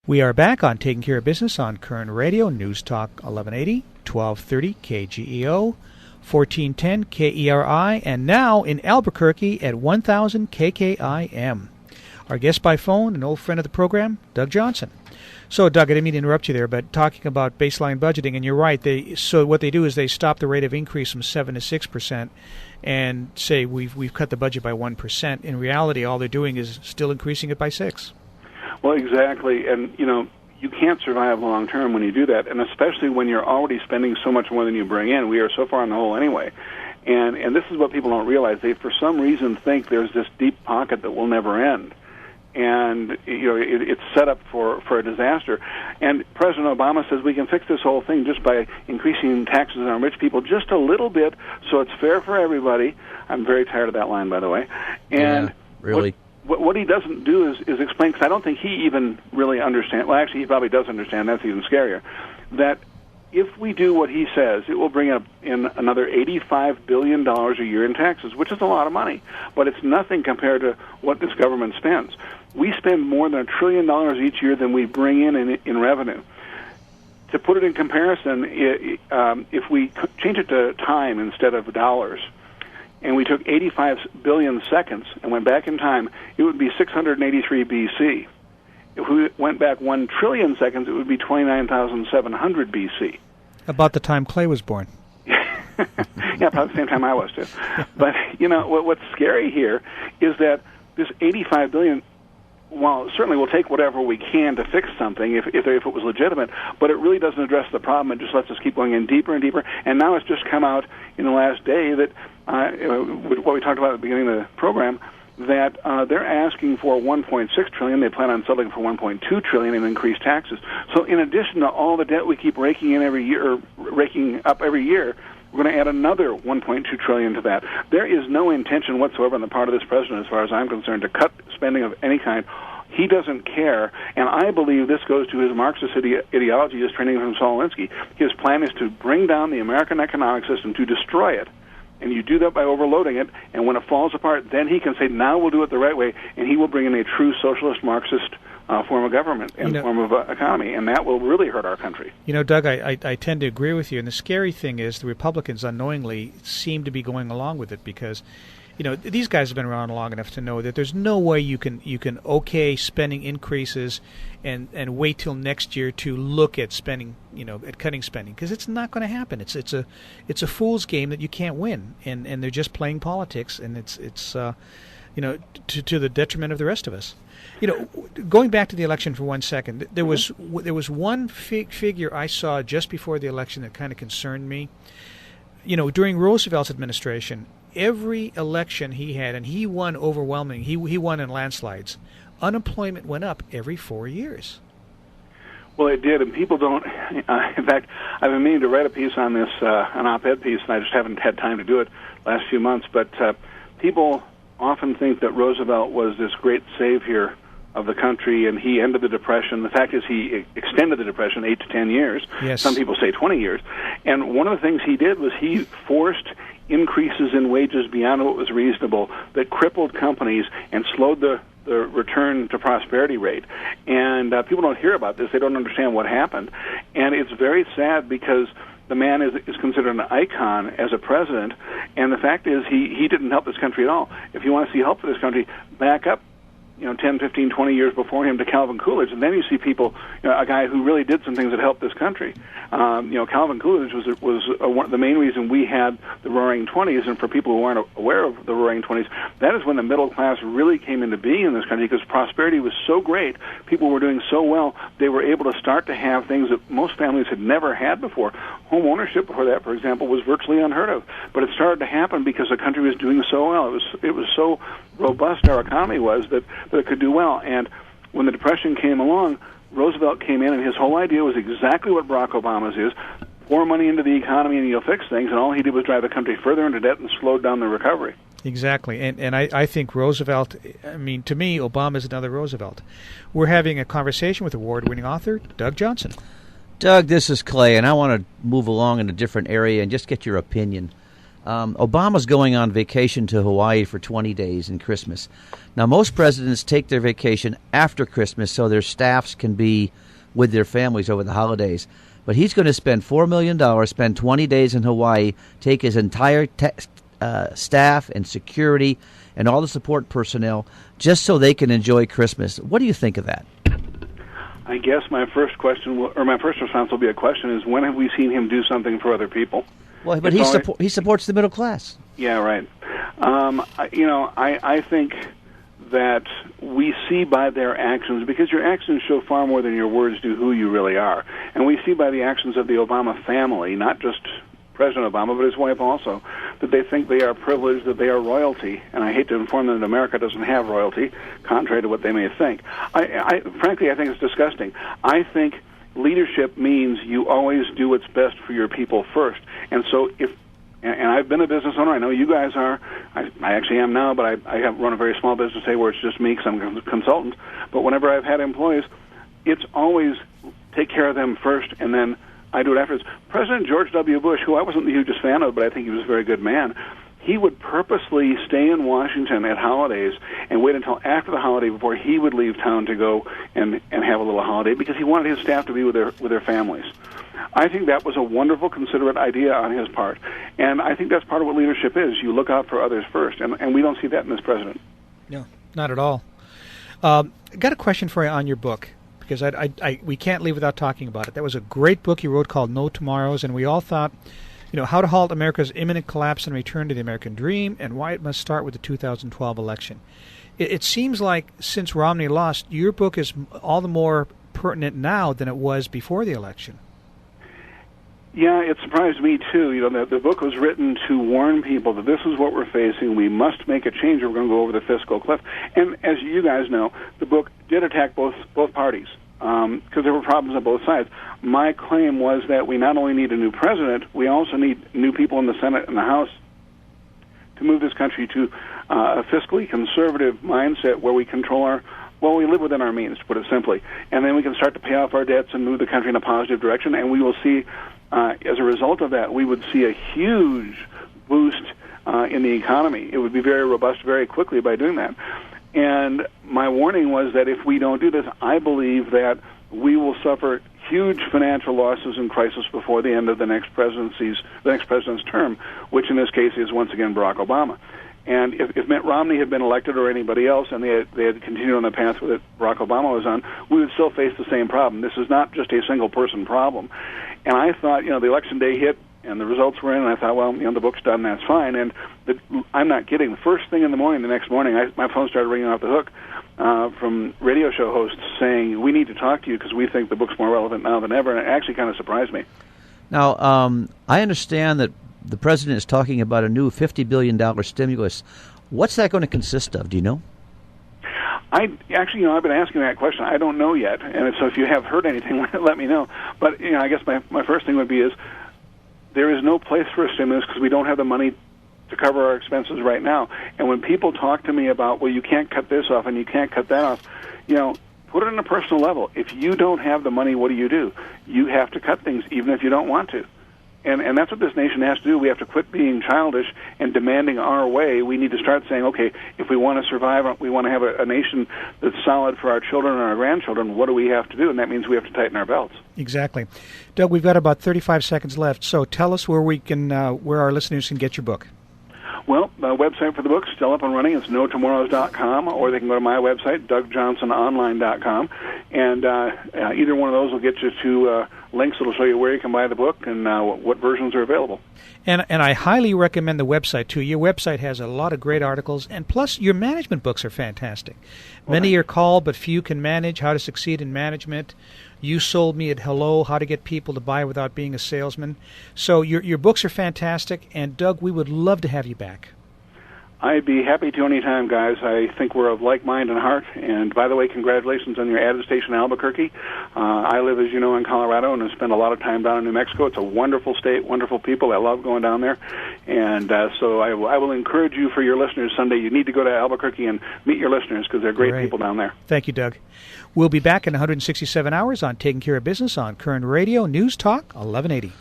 We are back on Taking Care of Business on Koerner Radio, News Talk 1180, 1230 KGEO, 1410 KERI, and now in Albuquerque at 1000 KKIM. Our guest by phone, an old friend of the program, Doug Johnson. So, Doug, I didn't mean to interrupt you there, but talking about baseline budgeting, and you're right. So what they do is they stop the rate of increase from 7 to 6% and say we've cut the budget by 1%. In reality, all they're doing is still increasing it by 6%. Well, exactly, and you can't survive long term when you do that, and especially when you're already spending so much more than you bring in. We are so far in the hole anyway, and this is what people don't realize. They, for some reason, think there's this deep pocket that will never end, and it's set up for a disaster. And President Obama says we can fix this whole thing just by increasing taxes on rich people just a little bit, so it's fair for everybody. I'm very tired of that line, by the way. And yeah, really. What he doesn't do is explain, because I don't think he even really understands. Well, actually, he probably does understand. That's even scarier. That if we do what he says, it will bring up in another $85 billion a year in taxes, which is a lot of money. But it's nothing compared to what this government spends. We spend more than $1 trillion each year than we bring in revenue. To put it in comparison, if we change it to time instead of dollars, and we took 85 billion seconds and went back in time, it would be 683 BC. If we went back 1 trillion seconds, it would be 29,700 BC. About the time Clay was born. Yeah, probably the same time I was, too. But, what's scary here is that this 85 billion, well, certainly we'll take whatever we can to fix something if it was legitimate, but it really doesn't address the problem. It just lets us keep going in deeper and deeper. And now it's just come out in the last day that what we talked about at the beginning of the program, that they're asking for $1.6 trillion. They plan on settling for $1.2 trillion in increased taxes. So in addition to all the debt we keep raking up every year, we're going to add another $1.2 trillion to that. There is no intention whatsoever on the part of this president, as far as I'm concerned, to cut spending of any kind. He doesn't care, and I believe this goes to his Marxist ideology, his training from Saul Alinsky. His plan is to bring down the American economic system, to destroy it. And you do that by overloading it, and when it falls apart, then he can say, now we'll do it the right way, and he will bring in a true socialist Marxist form of government and form of economy, and that will really hurt our country. Doug, I tend to agree with you, and the scary thing is the Republicans unknowingly seem to be going along with it because, these guys have been around long enough to know that there's no way you can okay spending increases and wait till next year to look at spending, at cutting spending, because it's not going to happen. It's a fool's game that you can't win, and they're just playing politics, and it's to the detriment of the rest of us. Going back to the election for 1 second, there was one figure I saw just before the election that kind of concerned me. During Roosevelt's administration, every election he had, and he won overwhelmingly, he won in landslides, unemployment went up every 4 years. Well, it did, and people don't. In fact, I've been meaning to write a piece on this, an op-ed piece, and I just haven't had time to do it last few months. But people often think that Roosevelt was this great savior of the country, and he ended the Depression. The fact is he extended the Depression 8 to 10 years. Yes. Some people say 20 years. And one of the things he did was he forced increases in wages beyond what was reasonable that crippled companies and slowed the return to prosperity rate. And people don't hear about this. They don't understand what happened. And it's very sad because the man is considered an icon as a president, and the fact is he didn't help this country at all. If you want to see help for this country, back up 10, 15, 20 years before him to Calvin Coolidge, and then you see people, a guy who really did some things that helped this country. Calvin Coolidge was the main reason we had the Roaring '20s, and for people who aren't aware of the Roaring '20s, that is when the middle class really came into being in this country, because prosperity was so great, people were doing so well, they were able to start to have things that most families had never had before. Home ownership before that, for example, was virtually unheard of, but it started to happen because the country was doing so well. It was so robust, our economy was, that it could do well. And when the Depression came along, Roosevelt came in, and his whole idea was exactly what Barack Obama's is: pour money into the economy and you'll fix things. And all he did was drive the country further into debt and slowed down the recovery. Exactly. And I think Roosevelt, to me, Obama's another Roosevelt. We're having a conversation with award-winning author Doug Johnson. Doug, this is Clay, and I want to move along in a different area and just get your opinion. Obama's going on vacation to Hawaii for 20 days in Christmas. Now, most presidents take their vacation after Christmas so their staffs can be with their families over the holidays. But he's going to spend $4 million, spend 20 days in Hawaii, take his entire staff and security and all the support personnel just so they can enjoy Christmas. What do you think of that? I guess my first response will be a question: is when have we seen him do something for other people? Well, but he supports the middle class. Yeah, right. I think that we see by their actions, because your actions show far more than your words do who you really are. And we see by the actions of the Obama family, not just President Obama, but his wife also, that they think they are privileged, that they are royalty. And I hate to inform them that America doesn't have royalty, contrary to what they may think. Frankly, I think it's disgusting. I think leadership means you always do what's best for your people first. And so and I've been a business owner. I know you guys are. I actually am now, but I have run a very small business today where it's just me because I'm a consultant. But whenever I've had employees, it's always take care of them first, and then I do it afterwards. President George W. Bush, who I wasn't the hugest fan of, but I think he was a very good man, he would purposely stay in Washington at holidays and wait until after the holiday before he would leave town to go and have a little holiday, because he wanted his staff to be with their families. I think that was a wonderful, considerate idea on his part. And I think that's part of what leadership is. You look out for others first. And we don't see that in this president. No, not at all. I got a question for you on your book, because we can't leave without talking about it. That was a great book you wrote called No Tomorrows, and we all thought, how to halt America's imminent collapse and return to the American dream, and why it must start with the 2012 election. It seems like since Romney lost, your book is all the more pertinent now than it was before the election. Yeah, it surprised me, too. The book was written to warn people that this is what we're facing. We must make a change or we're going to go over the fiscal cliff. And as you guys know, the book did attack both parties because there were problems on both sides. My claim was that we not only need a new president, we also need new people in the Senate and the House to move this country to a fiscally conservative mindset where we control we live within our means, to put it simply. And then we can start to pay off our debts and move the country in a positive direction, and we will see, as a result of that, we would see a huge boost in the economy. It would be very robust very quickly by doing that. And my warning was that if we don't do this, I believe that we will suffer huge financial losses and crisis before the end of the next president's term, which in this case is once again Barack Obama. And if Mitt Romney had been elected or anybody else and they had continued on the path that Barack Obama was on, we would still face the same problem. This is not just a single-person problem. And I thought, the election day hit and the results were in, and I thought, the book's done, that's fine. And I'm not kidding. The first thing in the morning, the next morning, my phone started ringing off the hook from radio show hosts saying, we need to talk to you because we think the book's more relevant now than ever. And it actually kind of surprised me. Now, I understand that the president is talking about a new $50 billion stimulus. What's that going to consist of? Do you know? I've been asking that question. I don't know yet. And so if you have heard anything, let me know. But, I guess my first thing would be is there is no place for a stimulus because we don't have the money to cover our expenses right now. And when people talk to me about, you can't cut this off and you can't cut that off, put it on a personal level. If you don't have the money, what do? You have to cut things even if you don't want to. And that's what this nation has to do. We have to quit being childish and demanding our way. We need to start saying, okay, if we want to survive, we want to have a nation that's solid for our children and our grandchildren, what do we have to do? And that means we have to tighten our belts. Exactly. Doug, we've got about 35 seconds left, so tell us where where our listeners can get your book. Well, the website for the book is still up and running. It's notomorrows.com, or they can go to my website, DougJohnsonOnline.com. And either one of those will get you to links that will show you where you can buy the book and what versions are available. And I highly recommend the website, too. Your website has a lot of great articles, and plus your management books are fantastic. Many are called, but few can manage, How to Succeed in Management. You Sold Me at Hello, How to Get People to Buy Without Being a Salesman. So your books are fantastic, and Doug, we would love to have you back. I'd be happy to anytime, guys. I think we're of like mind and heart. And by the way, congratulations on your added station in Albuquerque. I live, as you know, in Colorado and have spent a lot of time down in New Mexico. It's a wonderful state, wonderful people. I love going down there. And so I will encourage you for your listeners Sunday. You need to go to Albuquerque and meet your listeners because they're great people down there. Thank you, Doug. We'll be back in 167 hours on Taking Care of Business on Koerner Radio News Talk 1180.